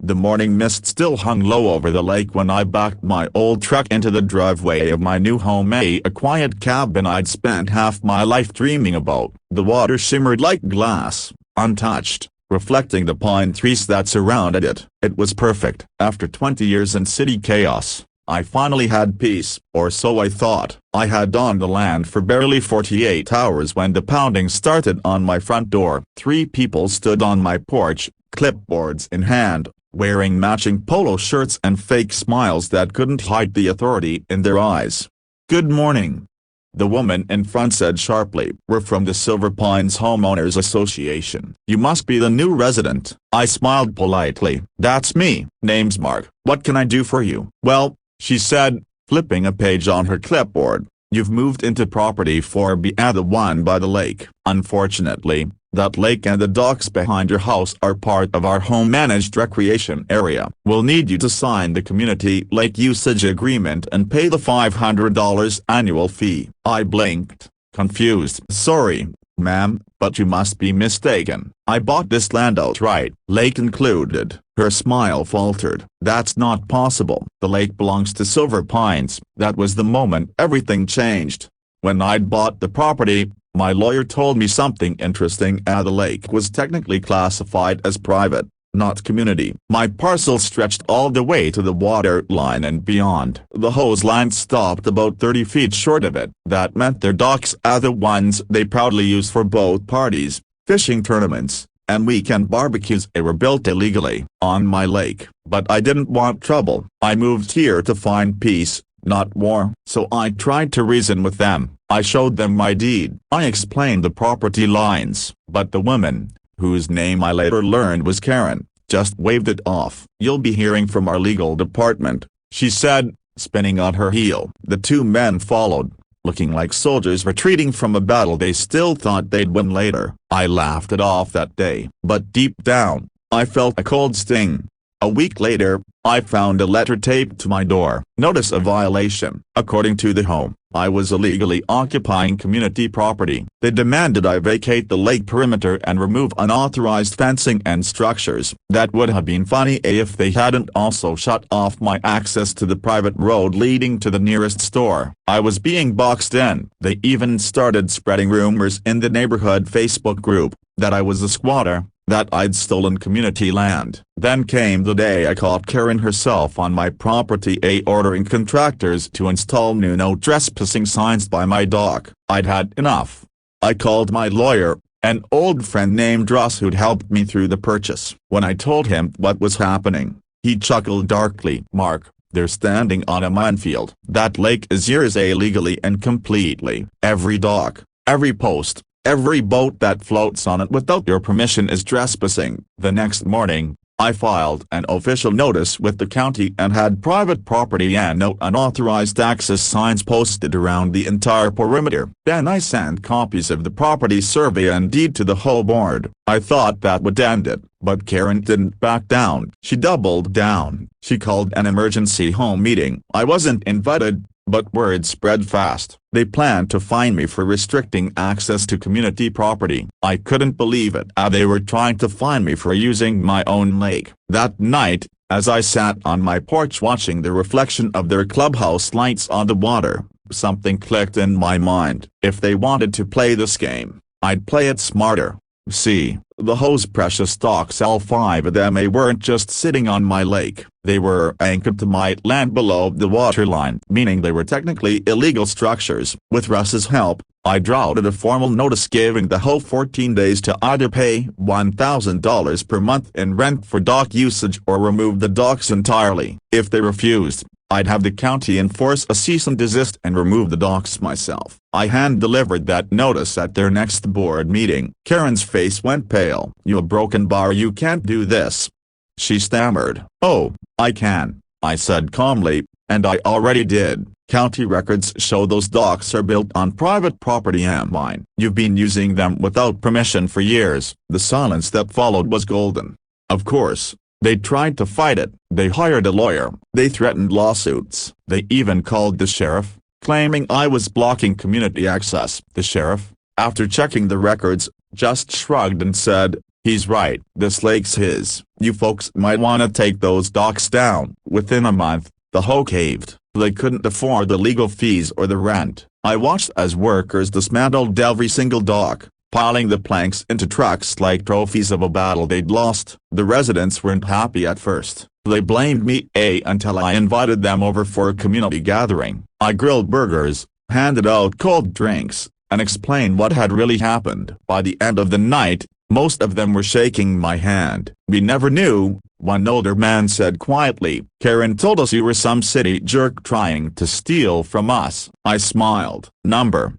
The morning mist still hung low over the lake when I backed my old truck into the driveway of my new home, a quiet cabin I'd spent half my life dreaming about. The water shimmered like glass, untouched, reflecting the pine trees that surrounded it. It was perfect. After 20 years in city chaos, I finally had peace, or so I thought. I had on the land for barely 48 hours when the pounding started on my front door. 3 people stood on my porch, clipboards in hand, wearing matching polo shirts and fake smiles that couldn't hide the authority in their eyes. "Good morning," the woman in front said sharply. "We're from the Silver Pines Homeowners Association. You must be the new resident." I smiled politely. "That's me. Name's Mark. What can I do for you?" "Well," she said, flipping a page on her clipboard, "you've moved into property 4B, the one by the lake. Unfortunately, that lake and the docks behind your house are part of our home-managed recreation area. We'll need you to sign the community lake usage agreement and pay the $500 annual fee." I blinked, confused. "Sorry, ma'am, but you must be mistaken. I bought this land outright, lake included." Her smile faltered. "That's not possible. The lake belongs to Silver Pines." That was the moment everything changed. When I'd bought the property, my lawyer told me something interesting. The lake was technically classified as private, not community. My parcel stretched all the way to the water line and beyond. The hose line stopped about 30 feet short of it. That meant their docks are the ones they proudly use for boat parties, fishing tournaments, and weekend barbecues. They were built illegally on my lake. But I didn't want trouble. I moved here to find peace, not war. So I tried to reason with them. I showed them my deed. I explained the property lines, but the woman, whose name I later learned was Karen, just waved it off. "You'll be hearing from our legal department," she said, spinning on her heel. The 2 men followed, looking like soldiers retreating from a battle they still thought they'd win later. I laughed it off that day, but deep down, I felt a cold sting. A week later, I found a letter taped to my door. Notice of violation. According to the home, I was illegally occupying community property. They demanded I vacate the lake perimeter and remove unauthorized fencing and structures. That would have been funny if they hadn't also shut off my access to the private road leading to the nearest store. I was being boxed in. They even started spreading rumors in the neighborhood Facebook group that I was a squatter, that I'd stolen community land. Then came the day I caught Karen herself on my property, ordering contractors to install new no trespassing signs by my dock. I'd had enough. I called my lawyer, an old friend named Ross who'd helped me through the purchase. When I told him what was happening, he chuckled darkly. "Mark, they're standing on a minefield. That lake is yours illegally and completely. Every dock, every post, every boat that floats on it without your permission is trespassing." The next morning, I filed an official notice with the county and had private property and no unauthorized access signs posted around the entire perimeter. Then I sent copies of the property survey and deed to the whole board. I thought that would end it, but Karen didn't back down. She doubled down. She called an emergency home meeting. I wasn't invited, but word spread fast. They planned to fine me for restricting access to community property. I couldn't believe it. They were trying to fine me for using my own lake. That night, as I sat on my porch watching the reflection of their clubhouse lights on the water, something clicked in my mind. If they wanted to play this game, I'd play it smarter. See, the home's precious docks, all 5 of them, weren't just sitting on my lake. They were anchored to my land below the waterline, meaning they were technically illegal structures. With Russ's help, I drafted a formal notice giving the whole 14 days to either pay $1,000 per month in rent for dock usage or remove the docks entirely. If they refused, I'd have the county enforce a cease and desist and remove the docks myself. I hand-delivered that notice at their next board meeting. Karen's face went pale. "You a broken bar, you can't do this," she stammered. "Oh, I can," I said calmly, "and I already did. County records show those docks are built on private property and mine. You've been using them without permission for years." The silence that followed was golden. Of course, they tried to fight it. They hired a lawyer. They threatened lawsuits. They even called the sheriff, claiming I was blocking community access. The sheriff, after checking the records, just shrugged and said, He's right, this lake's his. You folks might wanna take those docks down. Within a month, the hoe caved. They couldn't afford the legal fees or the rent. I watched as workers dismantled every single dock, piling the planks into trucks like trophies of a battle they'd lost. The residents weren't happy at first. They blamed me until I invited them over for a community gathering. I grilled burgers, handed out cold drinks, and explained what had really happened. By the end of the night, most of them were shaking my hand. "We never knew," one older man said quietly. "Karen told us you were some city jerk trying to steal from us." I smiled.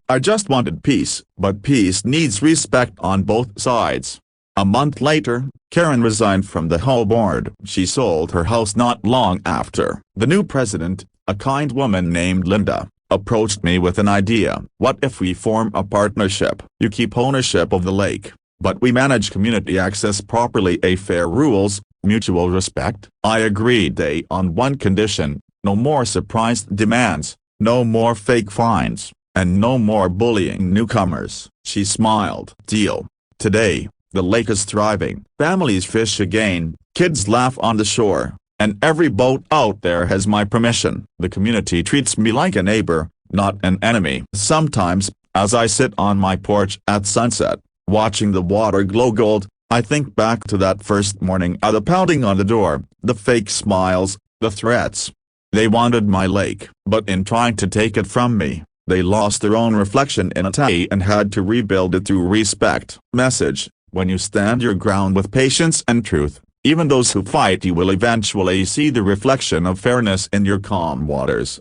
I just wanted peace, but peace needs respect on both sides. A month later, Karen resigned from the HOA board. She sold her house not long after. The new president, a kind woman named Linda, approached me with an idea. "What if we form a partnership? You keep ownership of the lake, but we manage community access properly. Fair rules, mutual respect." I agreed on one condition: no more surprise demands, no more fake fines, and no more bullying newcomers. She smiled. "Deal." Today, the lake is thriving. Families fish again, kids laugh on the shore, and every boat out there has my permission. The community treats me like a neighbor, not an enemy. Sometimes, as I sit on my porch at sunset, watching the water glow gold, I think back to that first morning, the pounding on the door, the fake smiles, the threats. They wanted my lake, but in trying to take it from me, they lost their own reflection in it and had to rebuild it through respect. Message: when you stand your ground with patience and truth, even those who fight you will eventually see the reflection of fairness in your calm waters.